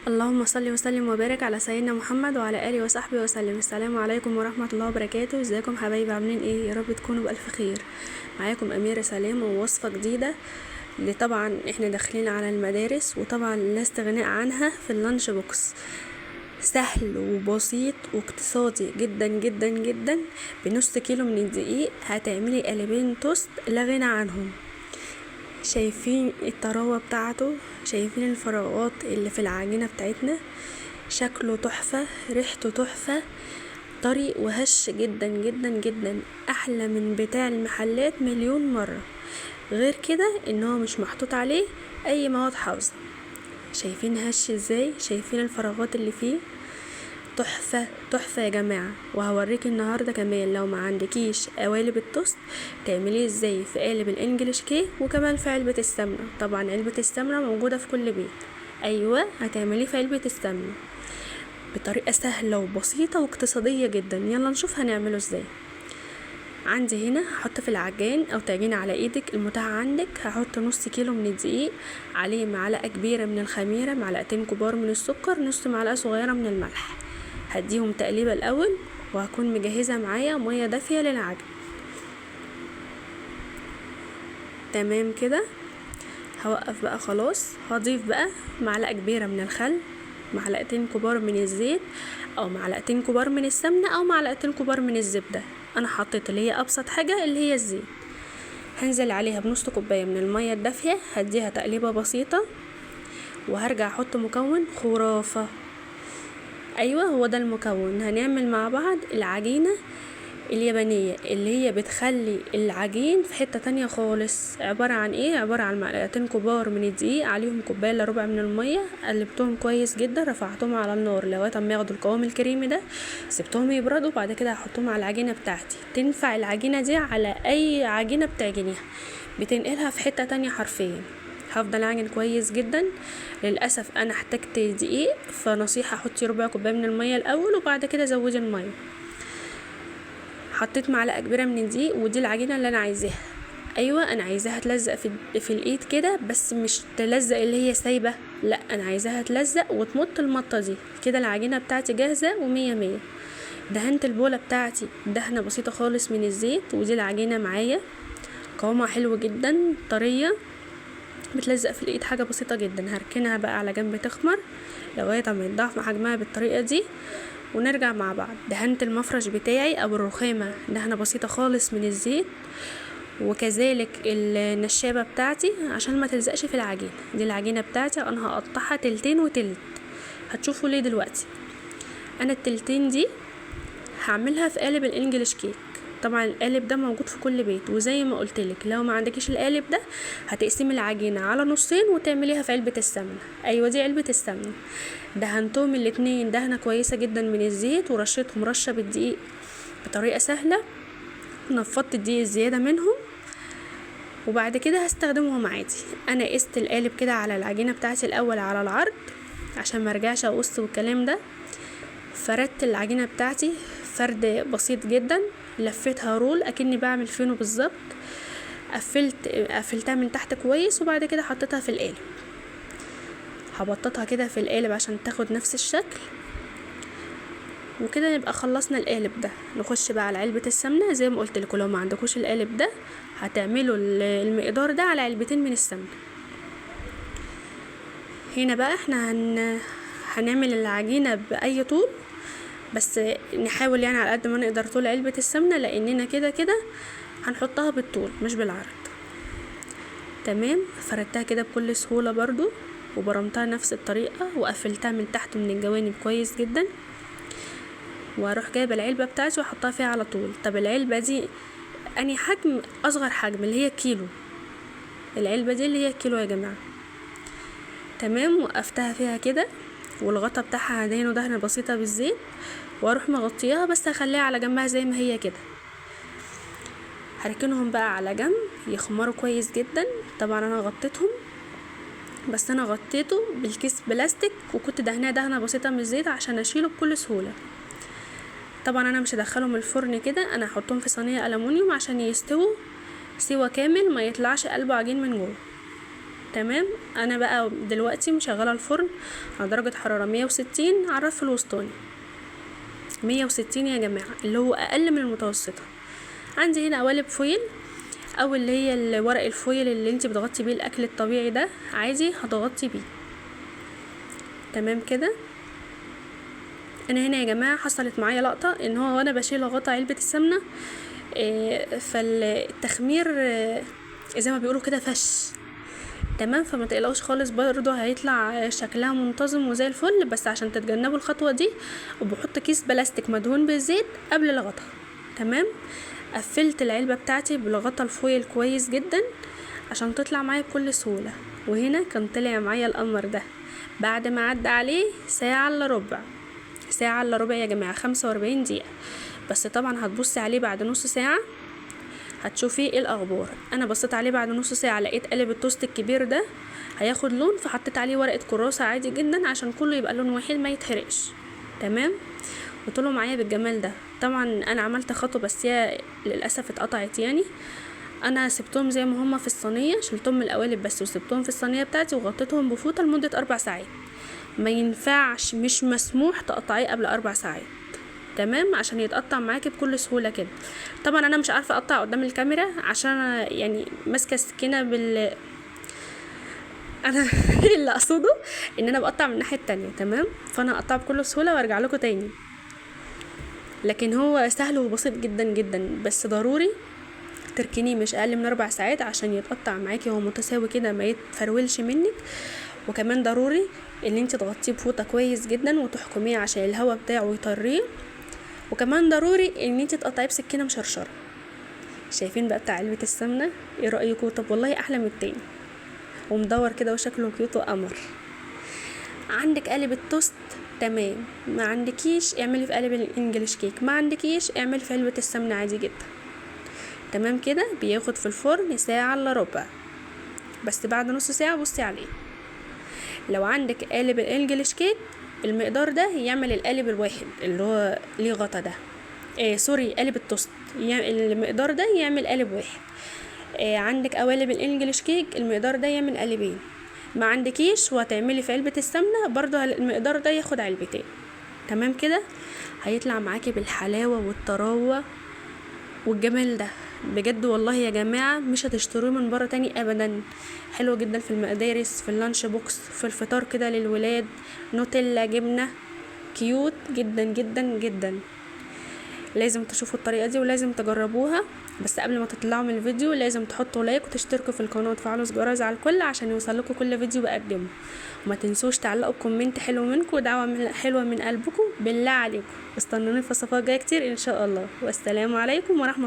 اللهم صل وسلم وبارك على سيدنا محمد وعلى اله وصحبه وسلم. السلام عليكم ورحمه الله وبركاته. ازيكم حبايبي؟ عاملين ايه؟ يا رب تكونوا بالف خير. معاكم اميره سلام ووصفه جديده اللي طبعا احنا داخلين على المدارس، وطبعا لا استغناء عنها في اللانش بوكس. سهل وبسيط واقتصادي جدا جدا جدا. بنص كيلو من الدقيق هتعملي قالبين توست لا غنى عنهم. شايفين الطراوة بتاعته؟ شايفين الفراغات اللي في العجينة بتاعتنا؟ شكله تحفة، ريحته تحفة، طري وهش جدا جدا جدا، احلى من بتاع المحلات مليون مرة. غير كده ان هو مش محطوط عليه اي مواد حافظة. شايفين هش ازاي؟ شايفين الفراغات اللي فيه؟ تحفة تحفة يا جماعة. وهوريك النهاردة كمان لو ما عندكيش قوالب التوست تعمليه ازاي في قالب الانجليش كيك، وكمان في علبة السمنة. طبعا علبة السمنة موجودة في كل بيت. ايوه، هتعمليه في علبة السمنة بطريقة سهلة وبسيطة واقتصادية جدا. يلا نشوف هنعمله ازاي. عندي هنا هحط في العجان او تعجين على ايدك المتاح عندك. هحط نص كيلو من الدقيق، عليه معلقة كبيرة من الخميرة، معلقتين كبار من السكر، نص معلقة صغيرة من الملح. هديهم تقليبه الاول، وهكون مجهزه معايا ميه دافيه للعجن. تمام كده. هوقف بقى خلاص. هضيف بقى معلقه كبيره من الخل، معلقتين كبار من الزيت، او معلقتين كبار من السمنه، او معلقتين كبار من الزبده. انا حطيت اللي هي ابسط حاجه اللي هي الزيت. هنزل عليها بنص كوبايه من الميه الدافيه، هديها تقليبه بسيطه، وهرجع احط مكون خرافه. ايوه، هو ده المكون. هنعمل مع بعض العجينة اليابانية اللي هي بتخلي العجين في حتة تانية خالص. عبارة عن ايه؟ عبارة عن معلقتين كبار من الدقيق، عليهم كوباية الا ربع من المية، قلبتهم كويس جدا، رفعتهم على النار لغاية ما ياخدوا القوام الكريمي ده، سبتهم يبردوا. بعد كده هحطهم على العجينة بتاعتي. تنفع العجينة دي على اي عجينة بتعجنيها، بتنقلها في حتة تانية حرفيا. هفضل اعجن كويس جدا. للاسف انا احتجت دقيق، فنصيحه حطي ربع كوبايه من الميه الاول، وبعد كده زودي الميه. حطيت معلقه كبيره من الدقيق، ودي العجينه اللي انا عايزاها. ايوه، انا عايزاها تلزق في الايد كده، بس مش تلزق اللي هي سايبه، لا، انا عايزاها تلزق وتمط المطه دي كده. العجينه بتاعتي جاهزه ومية مية. دهنت البوله بتاعتي دهنه بسيطه خالص من الزيت، ودي العجينه معايا. قوامها حلو جدا، طريه، بتلزق في الايد، حاجه بسيطه جدا. هركنها بقى على جنب تخمر لغايه ما يتضاعف حجمها بالطريقه دي، ونرجع مع بعض. دهنت المفرش بتاعي او الرخامه دهنه بسيطه خالص من الزيت، وكذلك النشابه بتاعتي عشان ما تلزقش في العجينه. دي العجينه بتاعتي انا هقطعها تلتين وتلت، هتشوفوا ليه دلوقتي. انا التلتين دي هعملها في قالب الانجليش كيك. طبعا القالب ده موجود في كل بيت، وزي ما قلتلك لو ما عندكيش القالب ده هتقسمي العجينه على نصين وتعمليها في علبه السمنه. ايوه، دي علبه السمنه. دهنتهم الاتنين دهنه كويسه جدا من الزيت، ورشيتهم رشه بالدقيق بطريقه سهله. نفضت الدقيق الزياده منهم، وبعد كده هستخدمهم عادي. انا قست القالب كده على العجينه بتاعتي الاول على العرض عشان مرجعش اقص والكلام ده. فردت العجينه بتاعتي فرد بسيط جدا، لفيتها رول اكني بعمل فينو بالظبط. قفلتها من تحت كويس، وبعد كده حطيتها في القالب. هبططها كده في القالب عشان تاخد نفس الشكل، وكده نبقى خلصنا القالب ده. نخش بقى على علبة السمنة. زي ما قلت لكم لو ما عندكوش القالب ده هتعملوا المقدار ده على علبتين من السمنة. هنا بقى احنا هنعمل العجينة بأي طول، بس نحاول يعني على قد ما نقدر طول علبة السمنة، لاننا كده كده هنحطها بالطول مش بالعرض. تمام. فردتها كده بكل سهولة برضو، وبرمتها نفس الطريقة، وقفلتها من تحت من الجوانب كويس جدا. واروح جايبة العلبة بتاعتي واحطها فيها على طول. طب العلبة دي اني حجم؟ اصغر حجم اللي هي كيلو. العلبة دي اللي هي كيلو يا جماعة. تمام. وقفتها فيها كده، والغطا بتاعها هدهنه دهنة بسيطة بالزيت، واروح مغطياها، بس هخليها على جنبها زي ما هي كده. هركنهم بقى على جنب يخمروا كويس جدا. طبعا انا غطيتهم، بس انا غطيته بالكيس بلاستيك، وكنت دهنها دهنه بسيطه من الزيت عشان اشيله بكل سهوله. طبعا انا مش هدخلهم الفرن كده، انا هحطهم في صينيه ألمونيوم عشان يستووا سوا كامل، ما يطلعش قلبه عجين من جوه. تمام. انا بقى دلوقتي مشغله الفرن على درجه حراره 160 على الرف الوسطاني. 160 يا جماعه، اللي هو اقل من المتوسطه. عندي هنا قوالب فويل، او اللي هي ورق الفويل اللي انت بتغطي بيه الاكل الطبيعي ده، عادي هتغطي بيه. تمام كده. انا هنا يا جماعه حصلت معايا لقطه ان هو وانا بشيل غطا علبه السمنه فالتخمير زي ما بيقولوا كده فش. تمام. فما تقلقوش خالص، برضو هيطلع شكلها منتظم وزي الفل، بس عشان تتجنبوا الخطوه دي وبحط كيس بلاستيك مدهون بالزيت قبل الغطا. تمام. قفلت العلبه بتاعتي بالغطا الفويل كويس جدا عشان تطلع معايا بكل سهوله. وهنا كان طلع معايا القمر ده بعد ما عدى عليه ساعه الا ربع. ساعه الا ربع يا جماعه، 45 دقيقه. بس طبعا هتبصي عليه بعد نص ساعه هتشوفي ايه الاخبار. انا بصيت عليه بعد نص ساعه لقيت قالب التوست الكبير ده هياخد لون، فحطيت عليه ورقه كراسه عادي جدا عشان كله يبقى لون واحد ما يتحرقش. تمام. وطلعوا معايا بالجمال ده. طبعا انا عملت خطوه بس هي للاسف اتقطعت يعني. انا سبتهم زي ما هما في الصينيه، شلتهم من القوالب بس وسبتهم في الصينيه بتاعتي وغطيتهم بفوطه لمده 4 ساعات. ما ينفعش، مش مسموح تقطعيه قبل 4 ساعات. تمام. عشان يتقطع معاكي بكل سهوله كده. طبعا انا مش عارفه اقطع قدام الكاميرا عشان أنا يعني ماسكه السكينه انا اللي اقصده ان انا بقطع من الناحيه التانية. تمام. فانا اقطع بكل سهوله وارجع لكم تاني. لكن هو سهل وبسيط جدا جدا، بس ضروري تركنيه مش اقل من 4 ساعات عشان يتقطع معاكي وهو متساوي كده ما يتفرولش منك. وكمان ضروري ان انت تغطيه بفوطه كويس جدا وتحكميه عشان الهواء بتاعه يطريه. وكمان ضروري ان انت تقطعيه بسكينه مشرشره. شايفين بقى بتاع علبه السمنه؟ ايه رايكم؟ طب والله احلى من التاني ومدور كده وشكله كيوت وقمر. عندك قالب التوست؟ تمام. ما عندكيش اعملي في قالب الانجليش كيك، ما عندكيش اعملي في علبه السمنه عادي جدا. تمام كده. بياخد في الفرن ساعه الا ربع، بس بعد نص ساعه بصي عليه. لو عندك قالب الانجليش كيك المقدار ده يعمل القالب الواحد اللي هو ليه غطا ده. سوري، قالب التوست المقدار ده يعمل قالب واحد. عندك قوالب الانجليش كيك المقدار ده يعمل قالبين. ما عندكيش وهتعملي في علبة السمنة برضو المقدار ده ياخد علبتين. تمام كده. هيطلع معاكي بالحلاوة والطراوة والجمال ده بجد. والله يا جماعة مش هتشتروه من بره تاني ابدا. حلو جدا في المدارس، في اللانش بوكس، في الفطار كده للولاد، نوتيلا، جبنة، كيوت جدا جدا جدا. لازم تشوفوا الطريقة دي ولازم تجربوها. بس قبل ما تطلعوا من الفيديو لازم تحطوا لايك وتشتركوا في القناة وتفعلوا الجرس على الكل عشان يوصلكوا كل فيديو بقدمه. وما تنسوش تعلقوا كومنت حلو منكم ودعوة حلوة من قلبكم بالله عليكم. استنوني في وصفات جاية كتير ان شاء الله. والسلام عليكم ورحمة